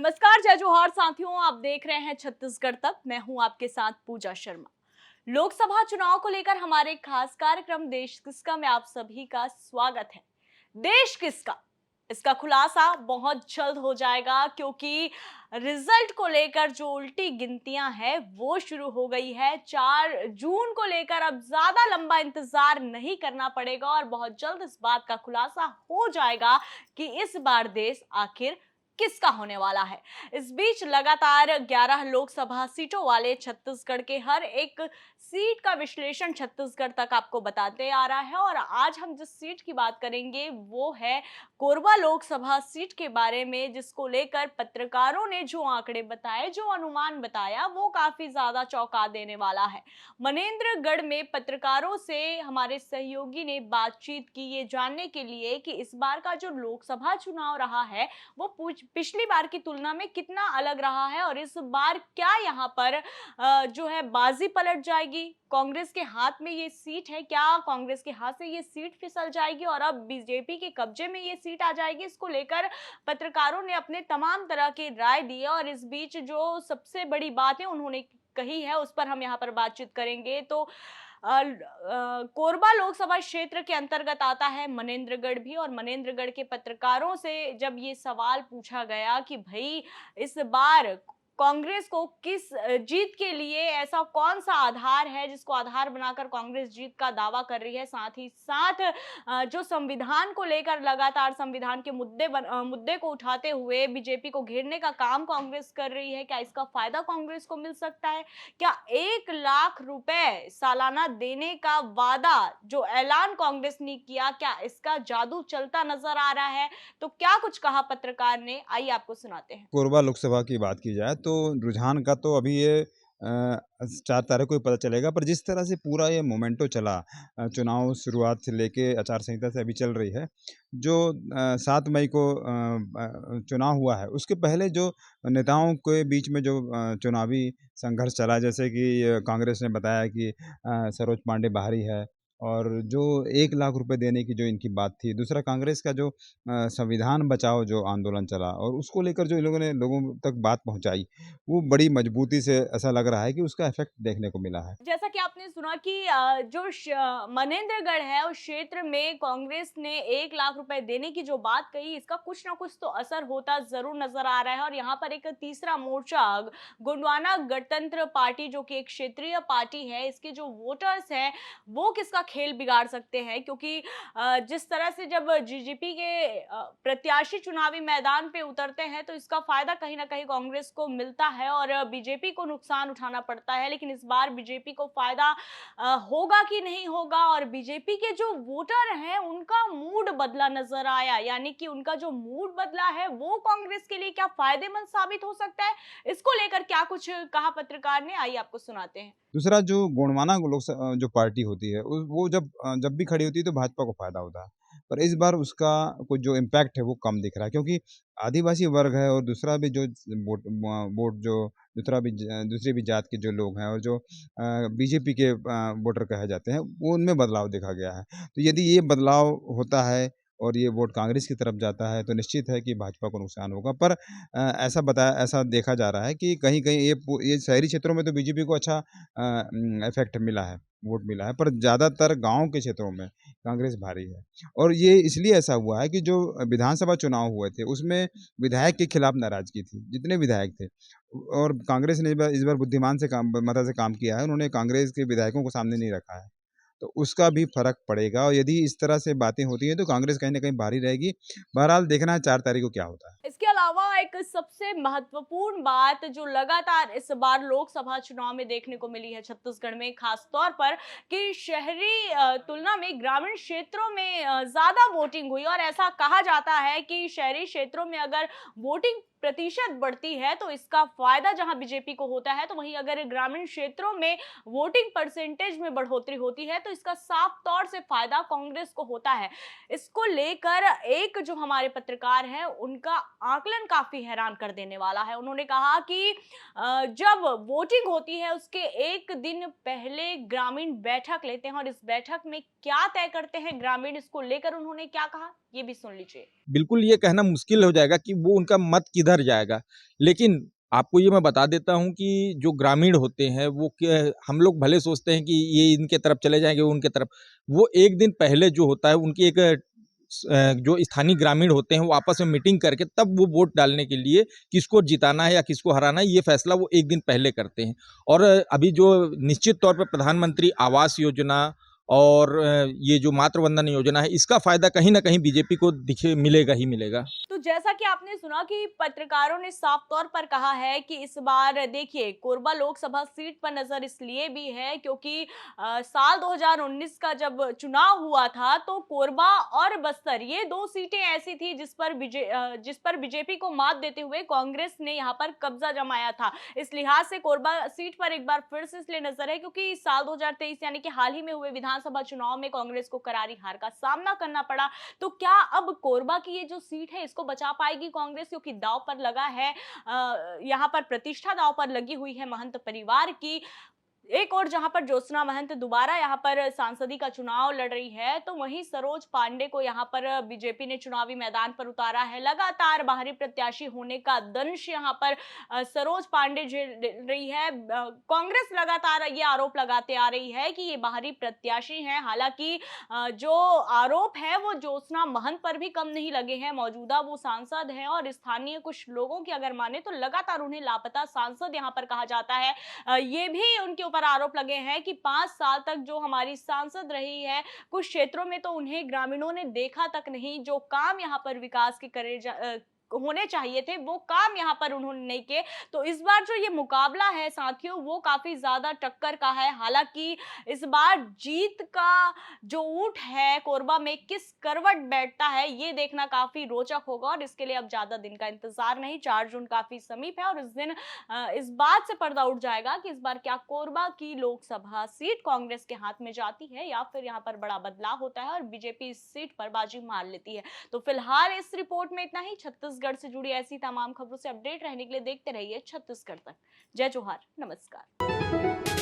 नमस्कार, जय जोहार साथियों। आप देख रहे हैं छत्तीसगढ़ तक। मैं हूं आपके साथ पूजा शर्मा। लोकसभा चुनाव को लेकर हमारे खास कार्यक्रम देश किसका में आप सभी का स्वागत है। देश किसका, इसका खुलासा बहुत जल्द हो जाएगा, क्योंकि रिजल्ट को लेकर जो उल्टी गिनतियां हैं वो शुरू हो गई है। 4 जून को लेकर अब ज्यादा लंबा इंतजार नहीं करना पड़ेगा और बहुत जल्द इस बात का खुलासा हो जाएगा कि इस बार देश आखिर किसका होने वाला है। इस बीच लगातार 11 लोकसभा सीटों वाले छत्तीसगढ़ के हर एक सीट का विश्लेषण छत्तीसगढ़ तक आपको बताते आ रहा है और आज हम जिस सीट की बात करेंगे वो है कोरबा लोकसभा सीट के बारे में, जिसको लेकर पत्रकारों ने जो आंकड़े बताए, जो अनुमान बताया, वो काफी ज्यादा चौंका देने वाला है। मनेन्द्रगढ़ में पत्रकारों से हमारे सहयोगी ने बातचीत की ये जानने के लिए कि इस बार का जो लोकसभा चुनाव रहा है वो पिछली बार की तुलना में कितना अलग रहा है और इस बार क्या यहाँ पर जो है बाजी पलट जाएगी। कांग्रेस के हाथ में ये सीट है, क्या कांग्रेस के हाथ से ये सीट फिसल जाएगी और अब बीजेपी के कब्जे में ये सीट आ जाएगी। इसको लेकर पत्रकारों ने अपने तमाम तरह के राय दिए और इस बीच जो सबसे बड़ी बातें उन्होंने कही है उस पर हम यहाँ पर बातचीत करेंगे। तो कोरबा लोकसभा क्षेत्र के अंतर्गत आता है मनेन्द्रगढ़ भी, और मनेन्द्रगढ़ के पत्रकारों से जब ये सवाल पूछा गया कि भाई इस बार कांग्रेस को किस जीत के लिए ऐसा कौन सा आधार है जिसको आधार बनाकर कांग्रेस जीत का दावा कर रही है, साथ ही साथ जो संविधान को लेकर लगातार संविधान के मुद्दे को उठाते हुए बीजेपी को घेरने का काम कांग्रेस कर रही है, क्या इसका फायदा कांग्रेस को मिल सकता है। क्या 1 लाख रुपए सालाना देने का वादा जो ऐलान कांग्रेस ने किया, क्या इसका जादू चलता नजर आ रहा है। तो क्या कुछ कहा पत्रकार ने, आइए आपको सुनाते हैं। कोरबा लोकसभा की बात की जाए तो रुझान का तो अभी ये 4 तारीख को ही पता चलेगा, पर जिस तरह से पूरा ये मोमेंटो चला चुनाव शुरुआत से लेके आचार संहिता से अभी चल रही है, जो 7 मई को चुनाव हुआ है, उसके पहले जो नेताओं के बीच में जो चुनावी संघर्ष चला, जैसे कि कांग्रेस ने बताया कि सरोज पांडे बाहरी है और जो 1 लाख रुपए देने की जो इनकी बात थी। दूसरा, कांग्रेस का जो संविधान बचाओ जो आंदोलन चला और उसको लेकर जो इन लोगों ने लोगों तक बात पहुँचाई, वो बड़ी मजबूती से ऐसा लग रहा है कि उसका इफ़ेक्ट देखने को मिला है। जैसा कि आपने सुना कि जो मनेन्द्रगढ़ है उस क्षेत्र में कांग्रेस ने 1 लाख रुपए देने की जो बात कही, इसका कुछ ना कुछ तो असर होता जरूर नजर आ रहा है। और यहाँ पर एक तीसरा मोर्चा गोंडवाना गणतंत्र पार्टी, जो कि एक क्षेत्रीय पार्टी है, इसके जो वोटर्स हैं वो किसका खेल बिगाड़ सकते हैं, क्योंकि जिस तरह से जब जीजीपी के प्रत्याशी चुनावी मैदान पे उतरते हैं तो इसका फायदा कहीं ना कहीं कांग्रेस को मिलता है और बीजेपी को नुकसान उठाना पड़ता है। लेकिन इस बार बीजेपी को फायदा होगा कि नहीं होगा, और बीजेपी के जो वोटर हैं उनका मूड बदला नजर आया, यानी कि उनका जो मूड बदला है वो कांग्रेस के लिए क्या फायदेमंद साबित हो सकता है। इसको लेकर क्या कुछ कहा पत्रकार ने, आइए आपको सुनाते हैं। दूसरा, जो गोंडवाना जो पार्टी होती है, वो जब भी खड़ी होती है तो भाजपा को फ़ायदा होता है। पर इस बार उसका कुछ जो इम्पैक्ट है वो कम दिख रहा है, क्योंकि आदिवासी वर्ग है और दूसरा भी जो वोट जो दूसरी भी जात के जो लोग हैं और जो बीजेपी के वोटर कहे जाते हैं, वो उनमें बदलाव देखा गया है। तो यदि ये बदलाव होता है और ये वोट कांग्रेस की तरफ जाता है तो निश्चित है कि भाजपा को नुकसान होगा। पर ऐसा देखा जा रहा है कि कहीं-कहीं ये शहरी क्षेत्रों में तो बीजेपी को अच्छा इफ़ेक्ट मिला है, वोट मिला है, पर ज़्यादातर गाँव के क्षेत्रों में कांग्रेस भारी है। और ये इसलिए ऐसा हुआ है कि जो विधानसभा चुनाव हुए थे, उसमें विधायक के खिलाफ नाराज़गी थी, जितने विधायक थे। और कांग्रेस ने इस बार बुद्धिमान से से काम किया है, उन्होंने कांग्रेस के विधायकों को सामने नहीं रखा है। तो उसका भी फ़र्क पड़ेगा और यदि इस तरह से बातें होती हैं, तो कांग्रेस कहीं न कहीं भारी रहेगी। बहरहाल देखना है 4 तारीख को क्या होता है। इसके अलावा एक सबसे महत्वपूर्ण बात जो लगातार इस बार लोकसभा चुनाव में देखने को मिली है छत्तीसगढ़ में, खास तौर पर कि शहरी तुलना में ग्रामीण क्षेत्रों में ज्यादा वोटिंग हुई, और ऐसा कहा जाता है कि शहरी क्षेत्रों में अगर वोटिंग प्रतिशत बढ़ती है तो इसका फायदा जहां बीजेपी को होता है, तो वहीं अगर ग्रामीण क्षेत्रों में वोटिंग परसेंटेज में बढ़ोतरी होती है तो इसका साफ तौर से फायदा कांग्रेस को होता है। इसको लेकर एक जो हमारे पत्रकार हैं उनका आकलन काफी हैरान कर देने वाला है। उन्होंने कहा कि जब वोटिंग होती है उसके एक दिन पहले ग्रामीण बैठक लेते हैं और इस बैठक में क्या तय करते हैं ग्रामीण, इसको लेकर उन्होंने क्या कहा, ये भी सुन लीजिए। बिल्कुल ये कहना मुश्किल हो जाएगा कि वो उनका मत किधर जाएगा। लेकिन आपको ये मैं बता देता हूँ कि जो ग्रामीण होते हैं वो हम लोग भले सोचते हैं कि ये इनके तरफ चले जाएँगे, वो उनके तरफ। वो 1 दिन पहले जो होता है उनकी एक जो स्थानीय ग्रामीण होते हैं वो आपस में मीटिंग करके तब वो वोट डालने के लिए किसको जिताना है या किसको हराना है, ये फैसला वो 1 दिन पहले करते हैं। और अभी जो निश्चित तौर पे प्रधानमंत्री आवास योजना और ये जो मातृ वंदन योजना है, इसका फ़ायदा कहीं न कहीं बीजेपी को दिखे मिलेगा ही मिलेगा। तो जैसा कि आपने सुना कि पत्रकारों ने साफ तौर पर कहा है कि इस बार देखिए कोरबा लोकसभा सीट पर नजर इसलिए भी है क्योंकि साल 2019 का जब चुनाव हुआ था तो कोरबा और बस्तर ये दो सीटें ऐसी थी जिस पर बीजेपी को मात देते हुए कांग्रेस ने यहां पर कब्जा जमाया था। इस लिहाज से कोरबा सीट पर एक बार फिर से इसलिए नजर है क्योंकि साल 2023 यानी कि हाल ही में हुए विधानसभा चुनाव में कांग्रेस को करारी हार का सामना करना पड़ा। तो क्या अब कोरबा की ये जो सीट है इसको बचा पाएगी कांग्रेस, क्योंकि दांव पर लगा है, यहाँ पर प्रतिष्ठा दांव पर लगी हुई है महंत परिवार की। एक और जहां पर ज्योत्सना महंत दोबारा यहां पर सांसदी का चुनाव लड़ रही है, तो वहीं सरोज पांडे को यहां पर बीजेपी ने चुनावी मैदान पर उतारा है। लगातार बाहरी प्रत्याशी होने का दंश यहां पर सरोज पांडे झेल रही है। कांग्रेस लगातार ये आरोप लगाते आ रही है कि ये बाहरी प्रत्याशी हैं। हालांकि जो आरोप है वो ज्योत्सना महंत पर भी कम नहीं लगे हैं। मौजूदा वो सांसद हैं और स्थानीय कुछ लोगों की अगर माने तो लगातार उन्हें लापता सांसद यहां पर कहा जाता है। ये भी उनके ऊपर आरोप लगे हैं कि 5 साल तक जो हमारी सांसद रही है, कुछ क्षेत्रों में तो उन्हें ग्रामीणों ने देखा तक नहीं। जो काम यहाँ पर विकास के होने चाहिए थे वो काम यहाँ पर उन्होंने नहीं किए। तो इस बार जो ये मुकाबला है साथियों वो काफी ज्यादा टक्कर का है। हालांकि इस बार जीत का जो ऊंट है कोरबा में किस करवट बैठता है ये देखना काफी रोचक होगा और इसके लिए अब ज्यादा दिन का इंतजार नहीं। 4 जून काफी समीप है और इस दिन इस बात से पर्दा उठ जाएगा कि इस बार क्या कोरबा की लोकसभा सीट कांग्रेस के हाथ में जाती है या फिर यहाँ पर बड़ा बदलाव होता है और बीजेपी इस सीट पर बाजी मार लेती है। तो फिलहाल इस रिपोर्ट में इतना ही। छत्तीसगढ़ से जुड़ी ऐसी तमाम खबरों से अपडेट रहने के लिए देखते रहिए छत्तीसगढ़ तक। जय जोहार, नमस्कार।